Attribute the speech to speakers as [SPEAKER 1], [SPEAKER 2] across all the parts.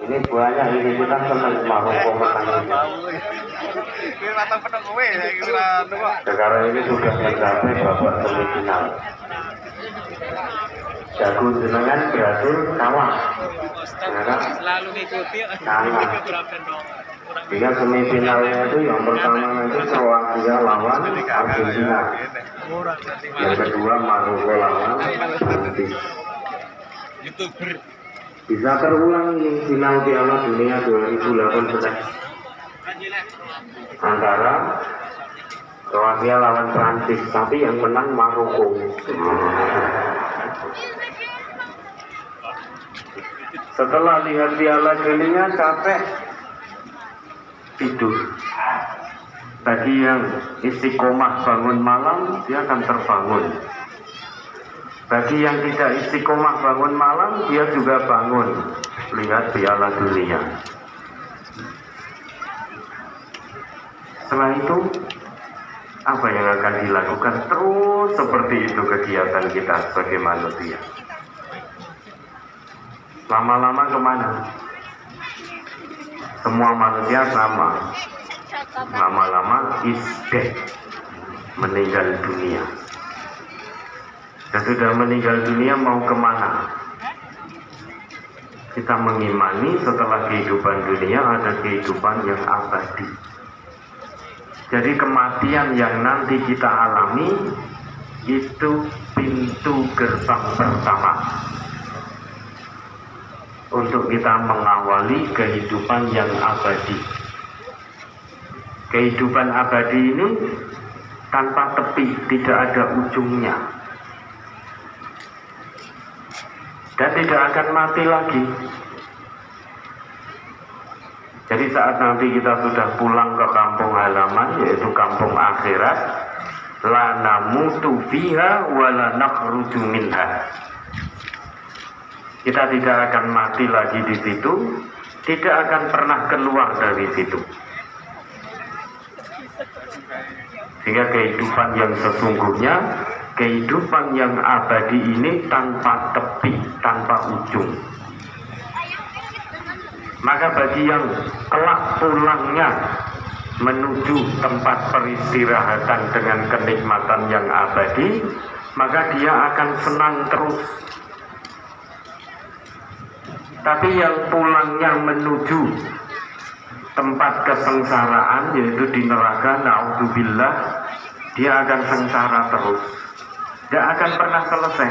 [SPEAKER 1] Ini buahnya ini kita senang Maroko menang. Sekarang ini sudah mencapai babak semifinal. Jago jenengan berhasil kalah.
[SPEAKER 2] Selalu ngikuti.
[SPEAKER 1] Kalah. Sehingga semifinalnya itu yang pertama itu Kroasia lawan Argentina. Yang kedua Maroko lawan Prancis. Bisa terulang ini final Piala Dunia 2018 antara Kroasia lawan Prancis, tapi yang menang Maroko. Setelah lihat Piala Dunia capek, tidur. Bagi yang istiqomah bangun malam, dia akan terbangun. Bagi yang tidak istiqomah bangun malam, dia juga bangun lihat Piala Dunia. Setelah itu, apa yang akan dilakukan? Terus seperti itu kegiatan kita sebagai manusia. Lama-lama kemana? Semua manusia sama. Lama-lama is dead, meninggal dunia. Dan sudah meninggal dunia mau kemana? Kita mengimani setelah kehidupan dunia ada kehidupan yang abadi. Jadi kematian yang nanti kita alami itu pintu gerbang pertama untuk kita mengawali kehidupan yang abadi. Kehidupan abadi ini tanpa tepi, tidak ada ujungnya. Dan tidak akan mati lagi. Jadi saat nanti kita sudah pulang ke kampung halaman, yaitu kampung akhirat, la namutu fiha wa la nakhruju minha. Kita tidak akan mati lagi di situ, tidak akan pernah keluar dari situ. Sehingga kehidupan yang sesungguhnya, kehidupan yang abadi ini tanpa tepi, tanpa ujung. Maka bagi yang kelak pulangnya menuju tempat peristirahatan dengan kenikmatan yang abadi, maka dia akan senang terus. Tapi yang pulangnya menuju tempat kesengsaraan, yaitu di neraka, na'udzubillah, dia akan sengsara terus. Tidak akan pernah selesai.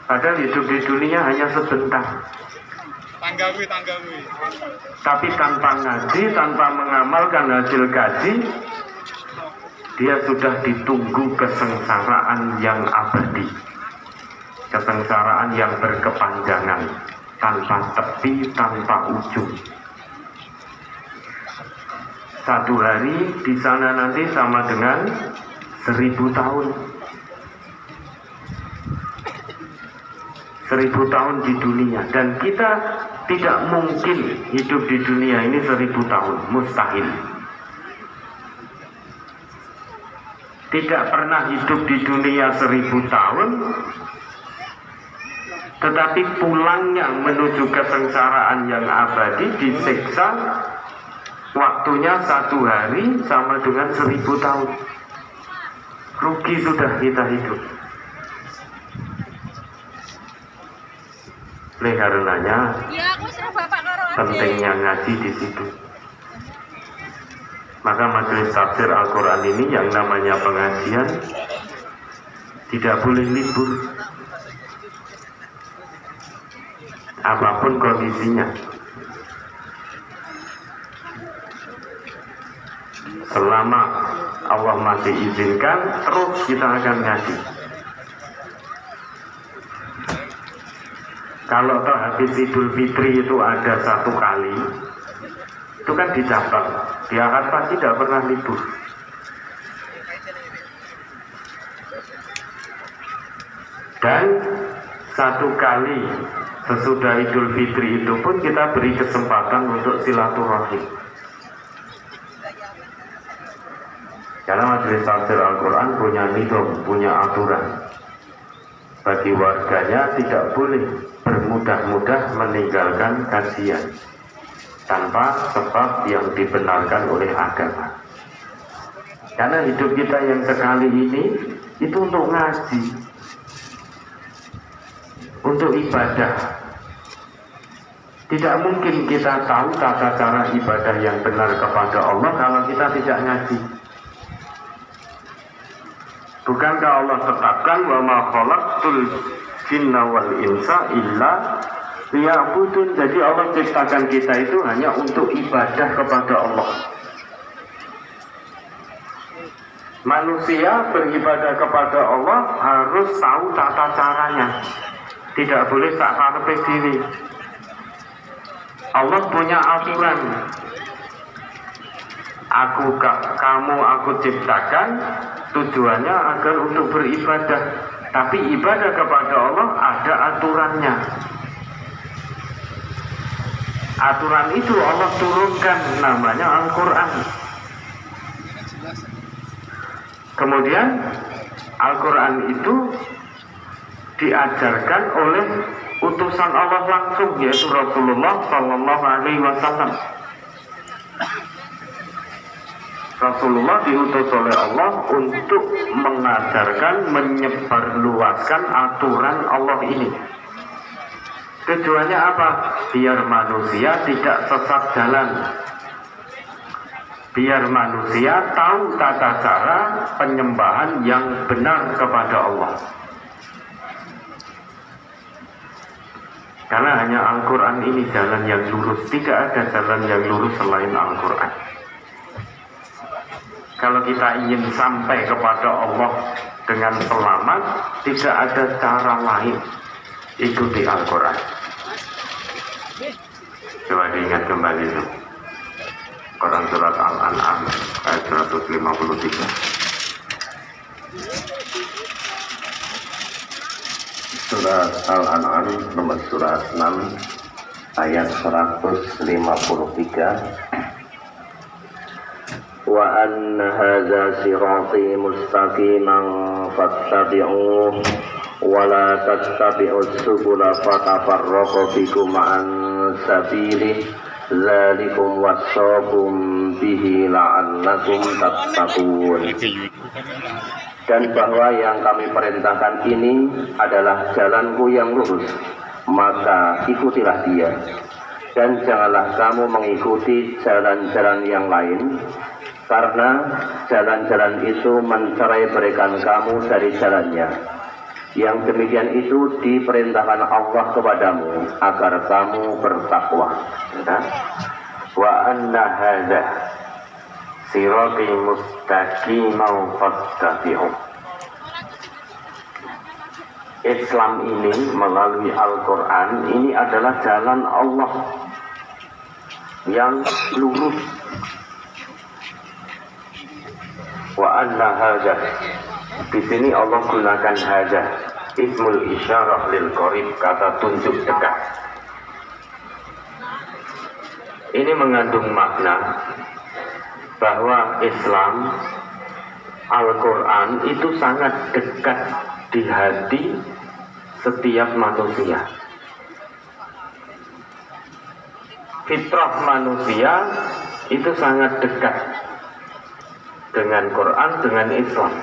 [SPEAKER 1] Padahal hidup di dunia hanya sebentar. Tapi tanpa ngaji, tanpa mengamalkan hasil kaji, dia sudah ditunggu kesengsaraan yang abadi, kesengsaraan yang berkepanjangan, tanpa tepi, tanpa ujung. Satu hari di sana nanti sama dengan 1000 tahun. 1000 tahun di dunia, dan kita tidak mungkin hidup di dunia ini 1000 tahun, mustahil. Tidak pernah hidup di dunia 1000 tahun, tetapi pulangnya menuju kesengsaraan yang abadi, disiksa, waktunya 1 hari sama dengan 1000 tahun. Rugi sudah kita hidup. Oleh karenanya, pentingnya ngaji di situ. Maka majelis tafsir Al-Quran ini yang namanya pengajian tidak boleh libur, apapun kondisinya. Selama Allah masih izinkan, terus kita akan ngaji. Kalau toh habis Idul Fitri itu ada 1 kali, itu kan dicatat. Di akad pasti tidak pernah libur. Dan 1 kali sesudah Idul Fitri itu pun kita beri kesempatan untuk silaturahim. Karena majelis tafsir Al-Quran punya nizam, punya aturan. Bagi warganya tidak boleh bermudah-mudah meninggalkan kajian tanpa sebab yang dibenarkan oleh agama. Karena hidup kita yang sekali ini itu untuk ngaji, untuk ibadah. Tidak mungkin kita tahu tata cara ibadah yang benar kepada Allah kalau kita tidak ngaji. Bukankah Allah tetapkan wa ma khalaqtul jinna wal insa illa liya'budun. Jadi Allah ciptakan kita itu hanya untuk ibadah kepada Allah. Manusia beribadah kepada Allah harus tahu tata caranya. Tidak boleh sak karepe dhewe. Allah punya aturan. Aku ciptakan tujuannya agar untuk beribadah. Tapi ibadah kepada Allah ada aturannya. Aturan itu Allah turunkan, namanya Al-Quran. Kemudian Al-Quran itu diajarkan oleh utusan Allah langsung, yaitu Rasulullah Sallallahu Alaihi Wasallam. Rasulullah diutus oleh Allah untuk mengajarkan, menyebarluaskan aturan Allah ini. Tujuannya apa? Biar manusia tidak sesat jalan. Biar manusia tahu tata cara penyembahan yang benar kepada Allah. Karena hanya Al-Quran ini jalan yang lurus. Tidak ada jalan yang lurus selain Al-Quran. Kalau kita ingin sampai kepada Allah dengan selamat, tidak ada cara lain. Ikuti Al-Quran. Coba diingat kembali itu. Quran surat Al-An'am ayat 153.
[SPEAKER 3] Surat Al-An'am nomor surat 6 ayat 153. Wa anna hadza sirati mustaqiman fattabi'uhu wa la tattabi'us subula fatafarraqu bikum an sabilihi dzalikum wassaqum bihi la'allakum tattaqun. Dan bahwa yang kami perintahkan ini adalah jalanku yang lurus, maka ikutilah dia. Dan janganlah kamu mengikuti jalan-jalan yang lain, karena jalan-jalan itu mencerai berikan kamu dari jalannya. Yang demikian itu diperintahkan Allah kepadamu agar kamu bertakwa.
[SPEAKER 1] Wa anna hadza sirati mustaqiman fattabi'uh. Islam ini melalui Al-Quran ini adalah jalan Allah yang lurus. Wa anna hadza, di sini Allah gunakan hadza, ismul isyarah lil qarib, kata tunjuk dekat. Ini mengandung makna bahwa Islam, Al-Quran itu sangat dekat di hati setiap manusia. Fitrah manusia itu sangat dekat dengan Quran, dengan Islam.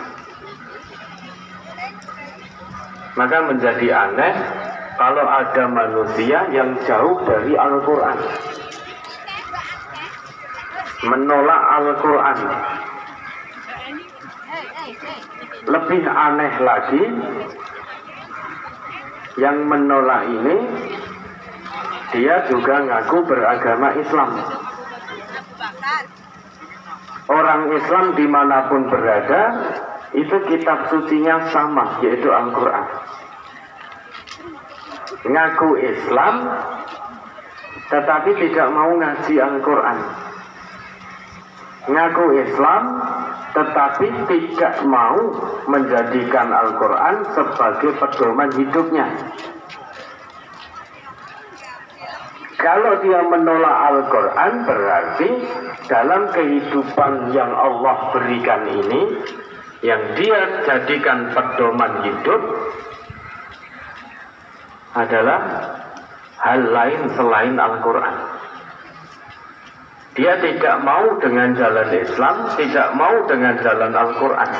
[SPEAKER 1] Maka menjadi aneh kalau ada manusia yang jauh dari Al-Quran, menolak Al-Quran. Lebih aneh lagi, yang menolak ini dia juga ngaku beragama Islam. Orang Islam dimanapun berada, itu kitab sucinya sama, yaitu Al-Quran. Ngaku Islam, tetapi tidak mau ngaji Al-Quran. Ngaku Islam, tetapi tidak mau menjadikan Al-Quran sebagai pedoman hidupnya. Kalau dia menolak Al-Quran, berarti dalam kehidupan yang Allah berikan ini, yang dia jadikan pedoman hidup, adalah hal lain selain Al-Quran. Dia tidak mau dengan jalan Islam, tidak mau dengan jalan Al-Quran.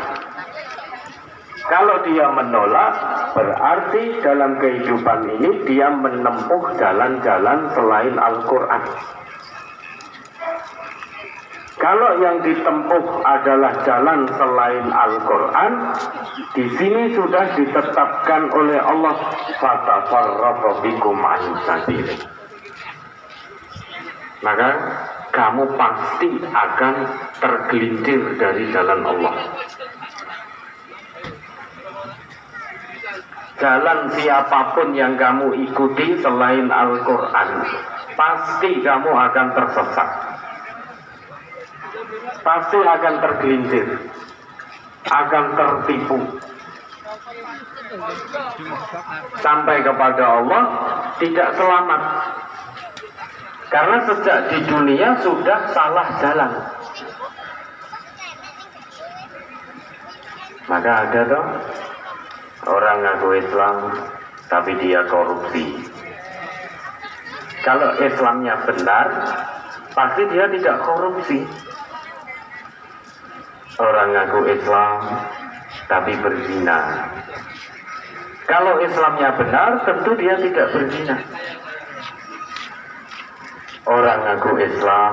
[SPEAKER 1] Kalau dia menolak, berarti dalam kehidupan ini dia menempuh jalan-jalan selain Al-Quran. Kalau yang ditempuh adalah jalan selain Al-Quran, di sini sudah ditetapkan oleh Allah, fatafarraqu bikum an sabili. Maka kamu pasti akan tergelincir dari jalan Allah. Jalan siapapun yang kamu ikuti selain Al-Quran, pasti kamu akan tersesat. Pasti akan tergelincir, akan tertipu. Sampai kepada Allah tidak selamat. Karena sejak di dunia sudah salah jalan. Maka ada toh orang ngaku Islam tapi dia korupsi. Kalau Islamnya benar, pasti dia tidak korupsi. Orang ngaku Islam tapi berzina. Kalau Islamnya benar, tentu dia tidak berzina. Orang ngaku Islam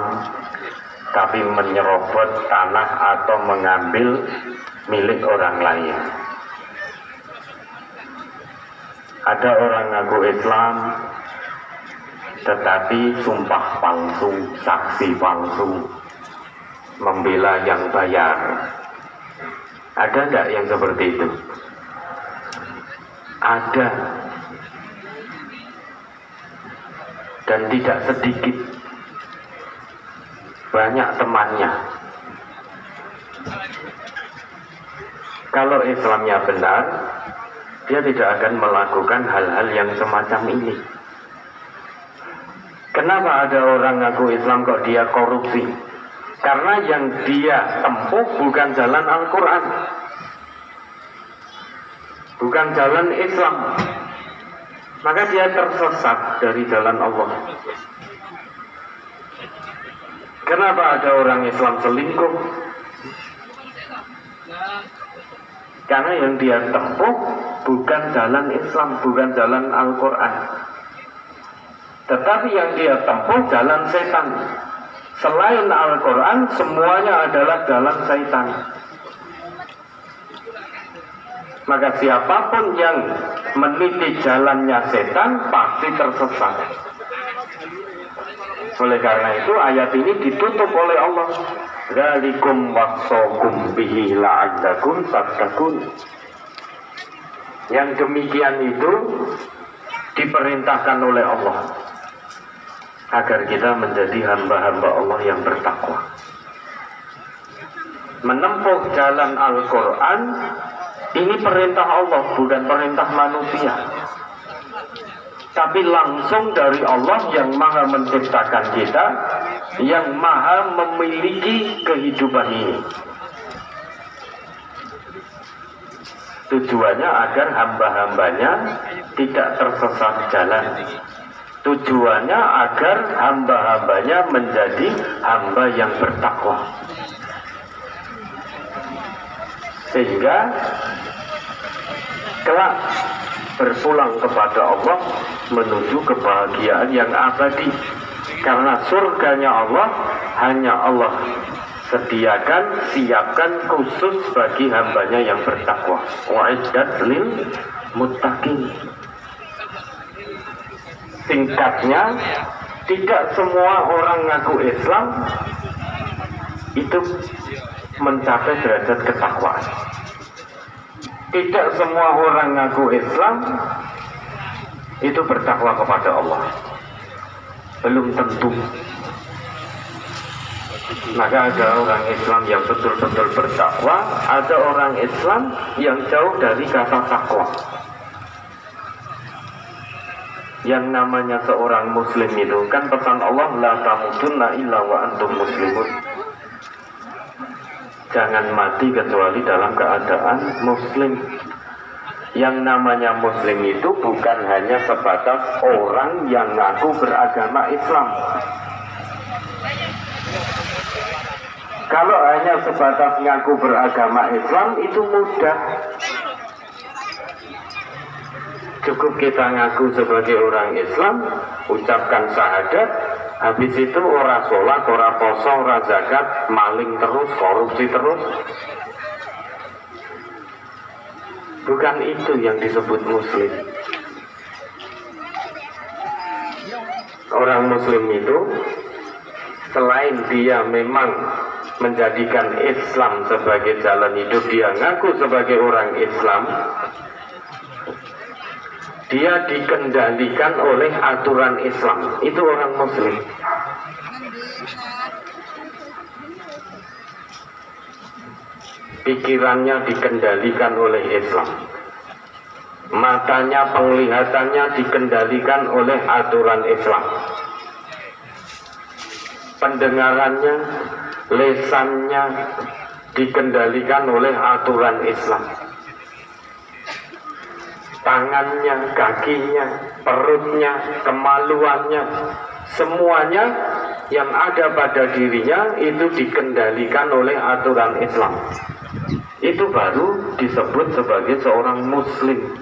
[SPEAKER 1] tapi menyerobot tanah atau mengambil milik orang lain. Ada orang ngaku Islam tetapi sumpah palsu, saksi palsu, membela yang bayar. Ada enggak yang seperti itu? Ada. Dan tidak sedikit, banyak temannya. Kalau Islamnya benar, dia tidak akan melakukan hal-hal yang semacam ini. Kenapa ada orang ngaku Islam kok dia korupsi? Karena yang dia tempuh bukan jalan Al-Quran, bukan jalan Islam. Maka dia tersesat dari jalan Allah. Kenapa ada orang Islam selingkuh? Karena yang dia tempuh bukan jalan Islam, bukan jalan Al-Quran, tetapi yang dia tempuh jalan setan. Selain Al-Quran, semuanya adalah jalan setan. Maka siapapun yang meniti jalannya setan pasti tersesat. Oleh karena itu ayat ini ditutup oleh Allah. Dzalikum wasaqum bihi la'allakum tattaqun. Yang demikian itu diperintahkan oleh Allah agar kita menjadi hamba-hamba Allah yang bertakwa. Menempuh jalan Al-Quran ini perintah Allah, bukan perintah manusia. Tapi langsung dari Allah yang maha menciptakan kita, yang maha memiliki kehidupan ini. Tujuannya agar hamba-hambanya tidak tersesat jalan. Tujuannya agar hamba-hambanya menjadi hamba yang bertakwa. Sehingga kelak berpulang kepada Allah menuju kebahagiaan yang abadi. Karena surganya Allah hanya Allah sediakan, siapkan khusus bagi hambanya yang bertakwa. Wa'iddat lil muttaqin. Singkatnya, tidak semua orang ngaku Islam itu mencapai derajat ketakwaan. Tidak semua orang ngaku Islam itu bertakwa kepada Allah. Belum tentu. Maka ada orang Islam yang betul-betul bertakwa, ada orang Islam yang jauh dari kata takwa. Yang namanya seorang muslim itu kan pesan Allah, la tamutunna illa wa antum muslimun. Jangan mati kecuali dalam keadaan muslim. Yang namanya muslim itu bukan hanya sebatas orang yang ngaku beragama Islam. Kalau hanya sebatas ngaku beragama Islam itu mudah. Cukup kita ngaku sebagai orang Islam, ucapkan syahadat, habis itu ora sholat, ora poso, ora zakat, maling terus, korupsi terus. Bukan itu yang disebut muslim. Orang muslim itu selain dia memang menjadikan Islam sebagai jalan hidup, dia ngaku sebagai orang Islam, dia dikendalikan oleh aturan Islam. Itu orang muslim. Pikirannya dikendalikan oleh Islam, matanya, penglihatannya dikendalikan oleh aturan Islam, pendengarannya, lesannya dikendalikan oleh aturan Islam, tangannya, kakinya, perutnya, kemaluannya, semuanya yang ada pada dirinya itu dikendalikan oleh aturan Islam. Itu baru disebut sebagai seorang muslim.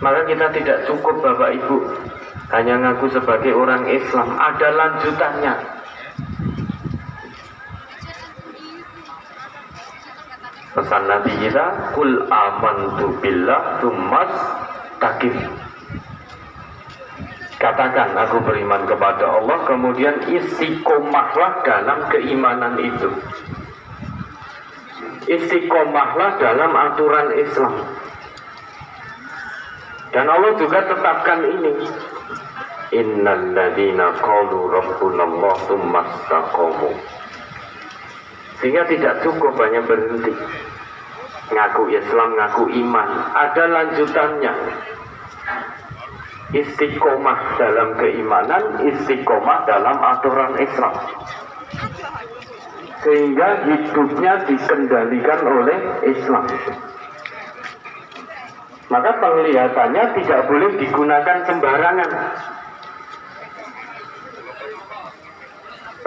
[SPEAKER 1] Maka kita tidak cukup Bapak Ibu hanya ngaku sebagai orang Islam, ada lanjutannya. Pesan Nabi kita, kul amantu billah tsummas taqim. Katakan aku beriman kepada Allah, kemudian istiqomahlah dalam keimanan itu. Istiqomahlah dalam aturan Islam. Dan Allah juga tetapkan ini. Innal ladzina qalu rabbunallah tsumma istaqamu. Sehingga tidak cukup hanya berhenti ngaku Islam, ngaku iman. Ada lanjutannya. Istiqomah dalam keimanan, istiqomah dalam aturan Islam, sehingga hidupnya dikendalikan oleh Islam. Maka penglihatannya tidak boleh digunakan sembarangan.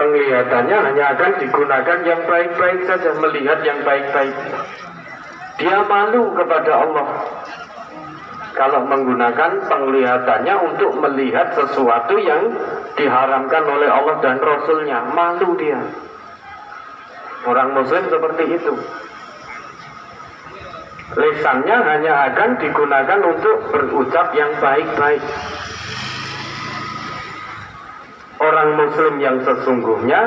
[SPEAKER 1] Penglihatannya hanya akan digunakan yang baik-baik saja, melihat yang baik-baik. Dia malu kepada Allah kalau menggunakan penglihatannya untuk melihat sesuatu yang diharamkan oleh Allah dan Rasulnya. Malu dia. Orang muslim seperti itu. Lisannya hanya akan digunakan untuk berucap yang baik-baik. Orang muslim yang sesungguhnya,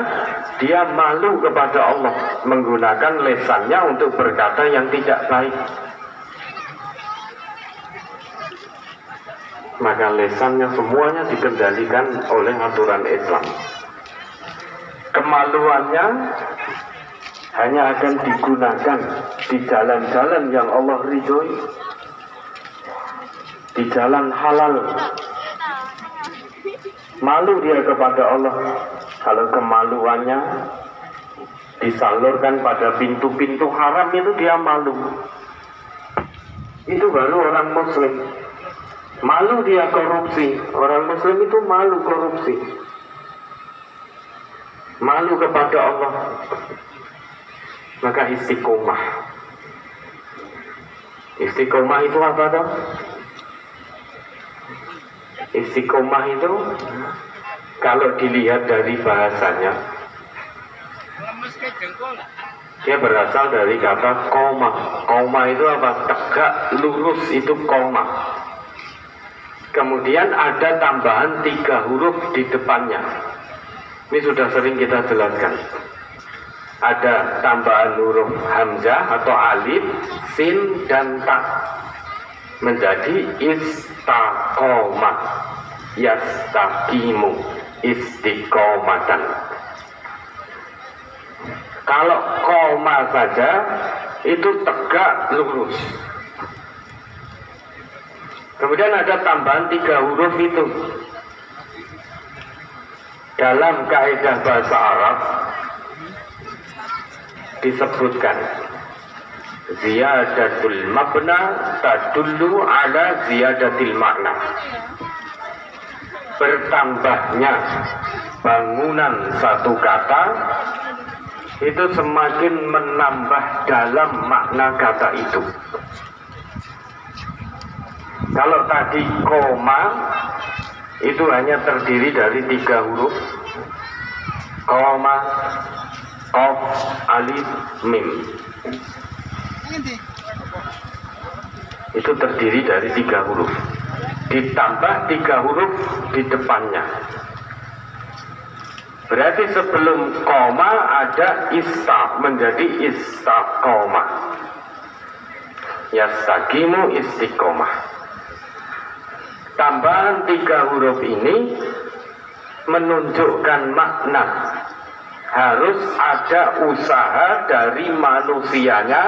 [SPEAKER 1] dia malu kepada Allah menggunakan lisannya untuk berkata yang tidak baik. Maka lesannya semuanya dikendalikan oleh aturan Islam. Kemaluannya hanya akan digunakan di jalan-jalan yang Allah ridhoi, di jalan halal. Malu dia kepada Allah kalau kemaluannya disalurkan pada pintu-pintu haram, itu dia malu. Itu baru orang muslim. Malu dia korupsi. Orang muslim itu malu korupsi, malu kepada Allah. Maka istiqomah. Istiqomah itu apa toh? Istiqomah itu kalau dilihat dari bahasanya, dia berasal dari kata koma. Koma itu apa? Tegak, lurus, itu koma. Kemudian ada tambahan 3 huruf di depannya. Ini sudah sering kita jelaskan. Ada tambahan huruf hamzah atau alif, sin, dan ta. Menjadi istaqomah, yastaqimu, istiqomatan. Kalau koma saja itu tegak lurus. Kemudian ada tambahan 3 huruf itu. Dalam kaidah bahasa Arab disebutkan ziyadatul mabna tadullu ala ziyadatil makna. Bertambahnya bangunan satu kata itu semakin menambah dalam makna kata itu. Kalau tadi koma itu hanya terdiri dari 3 huruf, koma, qaf, alif, mim. Itu terdiri dari 3 huruf, ditambah 3 huruf di depannya. Berarti sebelum koma ada ista, menjadi istaqomah. Yastaqimu istiqomah. Tambahan 3 huruf ini menunjukkan makna. Harus ada usaha dari manusianya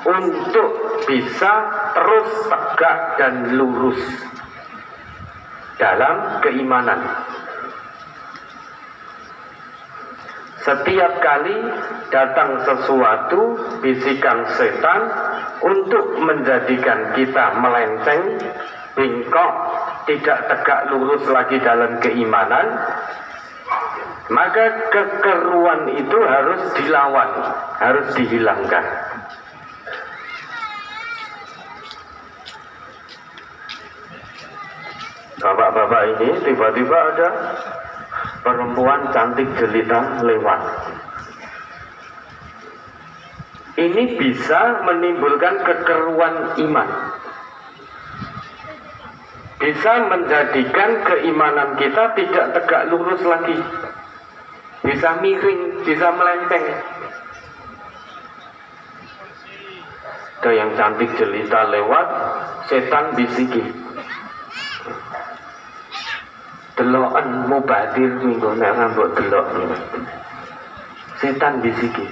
[SPEAKER 1] untuk bisa terus tegak dan lurus dalam keimanan. Setiap kali datang sesuatu bisikan setan untuk menjadikan kita melenceng, bengkok, tidak tegak lurus lagi dalam keimanan, maka kekeruan itu harus dilawan, harus dihilangkan. Bapak-bapak ini tiba-tiba ada perempuan cantik jelita lewat. Ini bisa menimbulkan kekeruan iman, bisa menjadikan keimanan kita tidak tegak lurus lagi, bisa miring, bisa melenceng. Ada yang cantik jelita lewat, setan bisiki, deloken mubadir minggu nek rambut delok. Setan bisiki,